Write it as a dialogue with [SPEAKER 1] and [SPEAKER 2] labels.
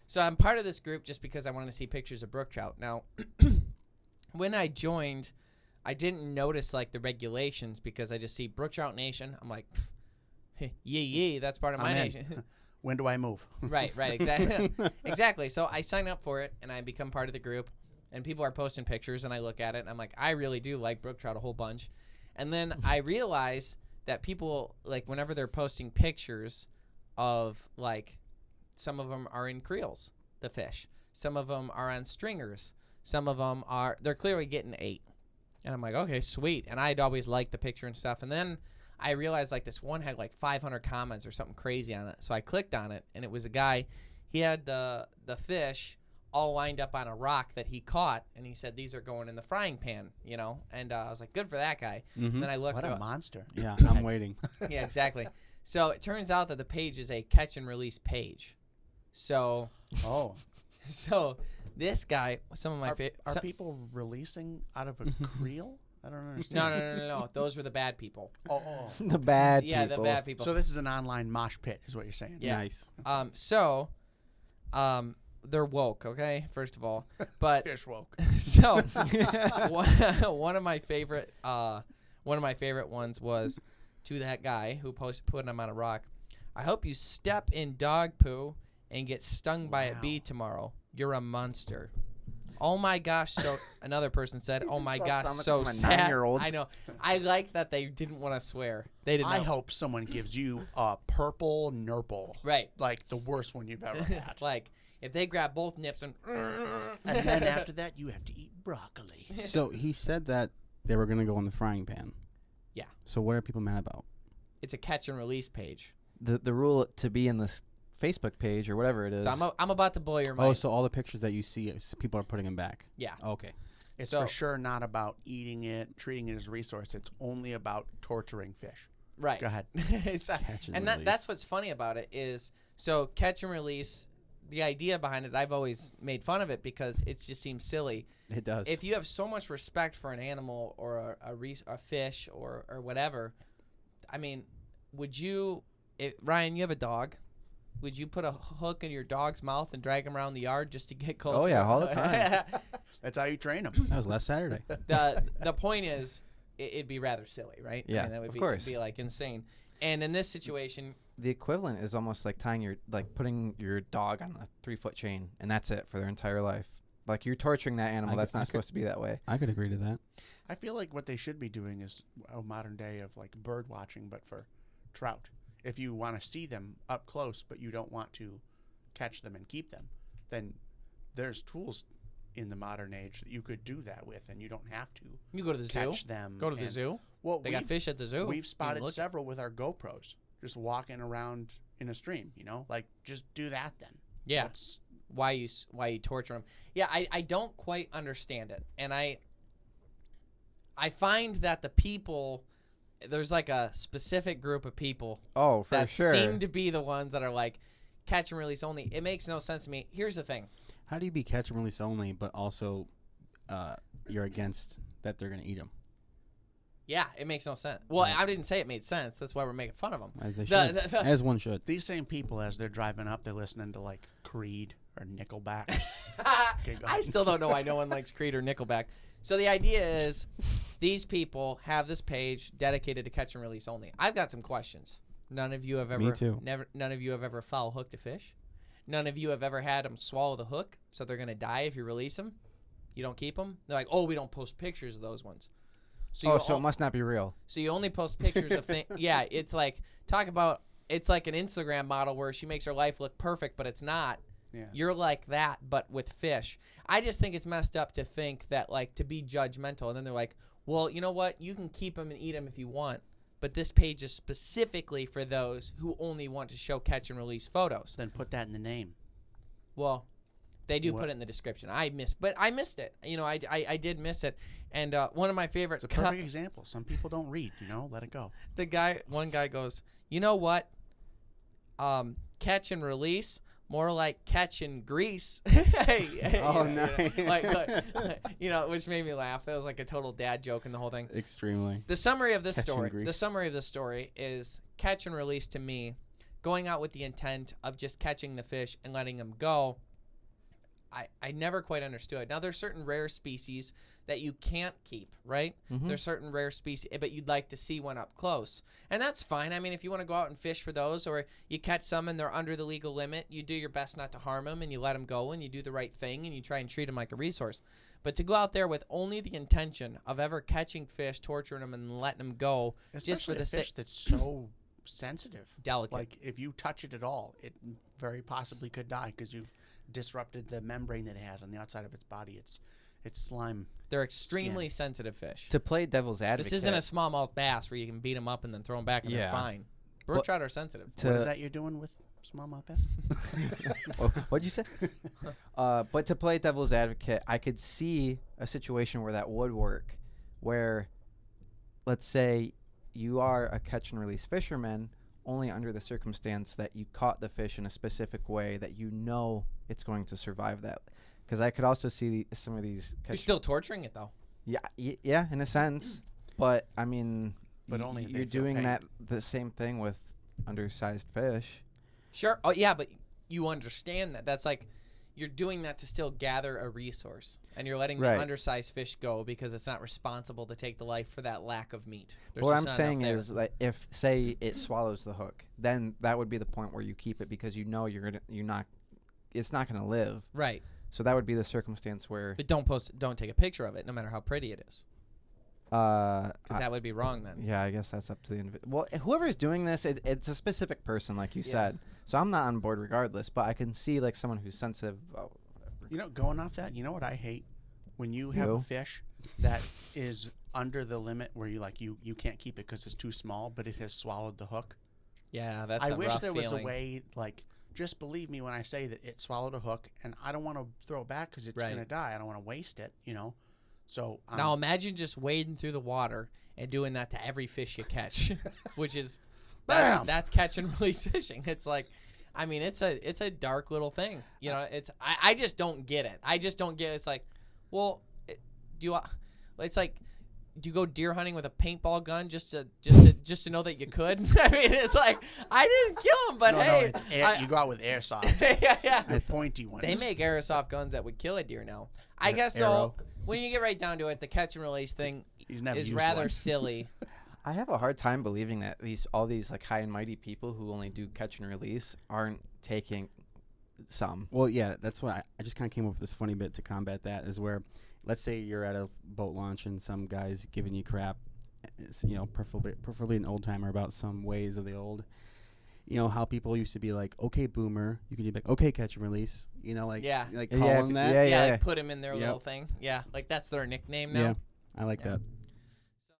[SPEAKER 1] So I'm part of this group just because I wanted to see pictures of brook trout. Now, when I joined, I didn't notice like the regulations because I just see Brook Trout Nation. I'm like, yee, that's part of my nation.
[SPEAKER 2] When do I move?
[SPEAKER 1] Right, exactly. Exactly. So I sign up for it, and I become part of the group, and people are posting pictures, and I look at it, and I'm like, I really do like brook trout a whole bunch. And then I realize that people, like, whenever they're posting pictures of, like, some of them are in creels, the fish. Some of them are on stringers. Some of them they're clearly getting 8. And I'm like, okay, sweet. And I'd always liked the picture and stuff. And then I realized, like, this one had, like, 500 comments or something crazy on it. So I clicked on it, and it was a guy. He had the fish all lined up on a rock that he caught, and he said, these are going in the frying pan, you know? And I was like, good for that guy.
[SPEAKER 3] Mm-hmm.
[SPEAKER 1] And then I looked.
[SPEAKER 2] What a monster.
[SPEAKER 3] Yeah, I'm waiting.
[SPEAKER 1] Yeah, exactly. So it turns out that the page is a catch and release page. So this guy, some of my favorite.
[SPEAKER 2] Are people releasing out of a creel? I don't understand.
[SPEAKER 1] No. Those were the bad people.
[SPEAKER 2] Oh.
[SPEAKER 3] The bad people.
[SPEAKER 1] Yeah, the bad people.
[SPEAKER 2] So this is an online mosh pit, is what you're saying.
[SPEAKER 1] Yeah.
[SPEAKER 3] Nice.
[SPEAKER 1] They're woke, okay? First of all, but
[SPEAKER 2] Fish woke.
[SPEAKER 1] So one of my favorite ones was to that guy who posted putting him on a rock. I hope you step in dog poo and get stung by a bee tomorrow. You're a monster. Oh my gosh! So another person said, "Oh my gosh, so sad."
[SPEAKER 4] 9-year-old.
[SPEAKER 1] I know. I like that they didn't want to swear. They didn't.
[SPEAKER 2] I hope someone gives you a purple nurple.
[SPEAKER 1] Right.
[SPEAKER 2] Like the worst one you've ever had.
[SPEAKER 1] Like if they grab both nips and
[SPEAKER 2] then after that, you have to eat broccoli.
[SPEAKER 3] So he said that they were going to go in the frying pan.
[SPEAKER 1] Yeah.
[SPEAKER 3] So what are people mad about?
[SPEAKER 1] It's a catch and release page.
[SPEAKER 4] The rule to be in this Facebook page or whatever it is.
[SPEAKER 1] So I'm about to blow your mind.
[SPEAKER 3] Oh, so all the pictures that you see, people are putting them back.
[SPEAKER 1] Yeah.
[SPEAKER 3] Okay.
[SPEAKER 2] It's
[SPEAKER 1] So-
[SPEAKER 2] for sure not about eating it, treating it as a resource. It's only about torturing fish.
[SPEAKER 1] Right.
[SPEAKER 2] Go ahead.
[SPEAKER 3] Catch and release.
[SPEAKER 1] That's what's funny about it is, so catch and release, the idea behind it, I've always made fun of it because it just seems silly.
[SPEAKER 3] It does.
[SPEAKER 1] If you have so much respect for an animal or a fish or whatever, I mean, would you, Ryan, you have a dog. Would you put a hook in your dog's mouth and drag him around the yard just to get closer?
[SPEAKER 4] Oh, yeah, all the time.
[SPEAKER 2] That's how you train them.
[SPEAKER 3] That was last Saturday.
[SPEAKER 1] The point is, it'd be rather silly, right?
[SPEAKER 4] Yeah,
[SPEAKER 1] I mean, that would
[SPEAKER 4] of
[SPEAKER 1] be,
[SPEAKER 4] course.
[SPEAKER 1] be like insane. And in this situation,
[SPEAKER 4] The equivalent is almost like putting your dog on a 3-foot chain, and that's it for their entire life. Like you're torturing that animal. That's not supposed to be that way.
[SPEAKER 3] I could agree to that.
[SPEAKER 2] I feel like what they should be doing is a modern day of like bird watching, but for trout. If you want to see them up close, but you don't want to catch them and keep them, then there's tools in the modern age that you could do that with, and you don't have to
[SPEAKER 1] you go to the zoo.
[SPEAKER 2] catch them.
[SPEAKER 1] Go to the zoo.
[SPEAKER 2] Well,
[SPEAKER 1] They got fish at the zoo.
[SPEAKER 2] We've spotted
[SPEAKER 1] look.
[SPEAKER 2] several with our GoPros, just walking around in a stream. Like just do that then.
[SPEAKER 1] Yeah.
[SPEAKER 2] That's-
[SPEAKER 1] Why you torture them? Yeah, I don't quite understand it, and I find that the people, there's like a specific group of people
[SPEAKER 4] Oh, for
[SPEAKER 1] that
[SPEAKER 4] sure.
[SPEAKER 1] seem to be the ones that are like catch and release only. It makes no sense to me. Here's the thing.
[SPEAKER 3] How do you be catch and release only, but also you're against that they're going to eat them?
[SPEAKER 1] Yeah, it makes no sense. Well, I didn't say it made sense. That's why we're making fun of them.
[SPEAKER 3] As they should. As one should.
[SPEAKER 2] These same people, as they're driving up, they're listening to like Creed or Nickelback. Okay, go
[SPEAKER 1] I
[SPEAKER 2] ahead.
[SPEAKER 1] still don't know why no one likes Creed or Nickelback. So the idea is these people have this page dedicated to catch and release only. I've got some questions. None of you have ever
[SPEAKER 3] Me too.
[SPEAKER 1] None of you have ever foul hooked a fish. None of you have ever had them swallow the hook, so they're going to die if you release them. You don't keep them. They're like, "Oh, we don't post pictures of those ones." So
[SPEAKER 4] So it must not be real.
[SPEAKER 1] So you only post pictures of things. Yeah, it's like it's like an Instagram model where she makes her life look perfect, but it's not.
[SPEAKER 2] Yeah.
[SPEAKER 1] You're like that, but with fish. I just think it's messed up to think that, like, to be judgmental. And then they're like, well, you know what? You can keep them and eat them if you want. But this page is specifically for those who only want to show catch and release photos.
[SPEAKER 2] Then put that in the name.
[SPEAKER 1] Well, they do
[SPEAKER 2] What?
[SPEAKER 1] put it in the description. I missed it. I did miss it. And one of my favorite.
[SPEAKER 2] It's a perfect example. Some people don't read, let it go.
[SPEAKER 1] One guy goes, you know what? Catch and release, more like catch and grease.
[SPEAKER 3] Nice.
[SPEAKER 1] Which made me laugh. That was like a total dad joke in the whole thing.
[SPEAKER 3] Extremely.
[SPEAKER 1] The summary of this
[SPEAKER 3] Catch and
[SPEAKER 1] story.
[SPEAKER 3] grease.
[SPEAKER 1] The summary of this story is catch and release to me, going out with the intent of just catching the fish and letting them go, I never quite understood. Now, there's certain rare species that you can't keep, right?
[SPEAKER 4] Mhm.
[SPEAKER 1] There's certain rare species, but you'd like to see one up close. And that's fine. I mean, if you want to go out and fish for those, or you catch some and they're under the legal limit, you do your best not to harm them, and you let them go, and you do the right thing, and you try and treat them like a resource. But to go out there with only the intention of ever catching fish, torturing them, and letting them go,
[SPEAKER 2] Especially
[SPEAKER 1] just for the
[SPEAKER 2] a fish
[SPEAKER 1] sake,
[SPEAKER 2] that's so sensitive.
[SPEAKER 1] delicate.
[SPEAKER 2] Like if you touch it at all, it very possibly could die because you've disrupted the membrane that it has on the outside of its body. It's slime.
[SPEAKER 1] They're extremely sensitive fish.
[SPEAKER 4] To play devil's advocate,
[SPEAKER 1] This isn't a smallmouth bass where you can beat them up and then throw them back and they're
[SPEAKER 4] Yeah.
[SPEAKER 1] fine. Brook trout are sensitive.
[SPEAKER 2] What is that you're doing with smallmouth bass?
[SPEAKER 4] What'd you say? But to play devil's advocate, I could see a situation where that would work, where, let's say, you are a catch and release fisherman, only under the circumstance that you caught the fish in a specific way that you know it's going to survive that. Because I could also see some of these.
[SPEAKER 1] You're still torturing it though.
[SPEAKER 4] Yeah, yeah, in a sense. But I mean,
[SPEAKER 2] But only if they
[SPEAKER 4] you're
[SPEAKER 2] feel
[SPEAKER 4] doing
[SPEAKER 2] pain.
[SPEAKER 4] that the same thing with undersized fish.
[SPEAKER 1] Sure. Oh yeah, but you understand that. That's like you're doing that to still gather a resource, and you're letting
[SPEAKER 4] Right.
[SPEAKER 1] the undersized fish go because it's not responsible to take the life for that lack of meat. There's
[SPEAKER 4] What
[SPEAKER 1] just
[SPEAKER 4] I'm
[SPEAKER 1] not
[SPEAKER 4] saying
[SPEAKER 1] enough there.
[SPEAKER 4] is that if, say, it swallows the hook, then that would be the point where you keep it because you know it's not gonna live.
[SPEAKER 1] Right.
[SPEAKER 4] So that would be the circumstance where
[SPEAKER 1] But don't take a picture of it, no matter how pretty it is, because that would be wrong then.
[SPEAKER 4] yeah, I guess that's up to the well, whoever's doing this, it's a specific person, like you
[SPEAKER 1] Yeah.
[SPEAKER 4] said. So I'm not on board regardless, but I can see like someone who's sensitive. Oh, whatever.
[SPEAKER 2] You know, going off that, you know what I hate? When you have
[SPEAKER 4] You?
[SPEAKER 2] a fish that is under the limit where you can't keep it because it's too small, but it has swallowed the hook.
[SPEAKER 1] Yeah, that's
[SPEAKER 2] I
[SPEAKER 1] a
[SPEAKER 2] wish
[SPEAKER 1] rough
[SPEAKER 2] there was a
[SPEAKER 1] feeling.
[SPEAKER 2] way, like, just believe me when I say that it swallowed a hook, and I don't want to throw it back because it's
[SPEAKER 1] Right.
[SPEAKER 2] going to die. I don't want to waste it, you know? So,
[SPEAKER 1] Now imagine just wading through the water and doing that to every fish you catch, which is
[SPEAKER 2] Bam!
[SPEAKER 1] that's catch and release fishing. It's like, I mean, it's a dark little thing. You know, I just don't get it. I just don't get it. It's like, well, it's like, do you go deer hunting with a paintball gun just to know that you could? I mean, it's like I didn't kill him, but
[SPEAKER 2] no,
[SPEAKER 1] hey,
[SPEAKER 2] it's you go out with airsoft,
[SPEAKER 1] yeah.
[SPEAKER 2] the pointy ones.
[SPEAKER 1] They make airsoft guns that would kill a deer now. I
[SPEAKER 2] Yeah,
[SPEAKER 1] guess though,
[SPEAKER 2] arrow.
[SPEAKER 1] when you get right down to it, the catch and release thing
[SPEAKER 2] He's never
[SPEAKER 1] is
[SPEAKER 2] used
[SPEAKER 1] rather
[SPEAKER 2] one.
[SPEAKER 1] silly.
[SPEAKER 4] I have a hard time believing that all these like high and mighty people who only do catch and release aren't taking some.
[SPEAKER 3] Well, yeah, that's why I just kind of came up with this funny bit to combat that. Is where, let's say you're at a boat launch and some guy's giving you crap, it's, you know, preferably an old timer about some ways of the old. You know how people used to be like, "Okay, boomer," you can be like, "Okay, catch and release." You know, like
[SPEAKER 1] Yeah.
[SPEAKER 3] like
[SPEAKER 4] Yeah,
[SPEAKER 3] call
[SPEAKER 4] if-
[SPEAKER 3] them that.
[SPEAKER 4] yeah,
[SPEAKER 1] Yeah,
[SPEAKER 4] yeah.
[SPEAKER 1] like put him in their
[SPEAKER 3] Yep.
[SPEAKER 1] little thing. Yeah, like that's their nickname now.
[SPEAKER 3] Yeah, I like that.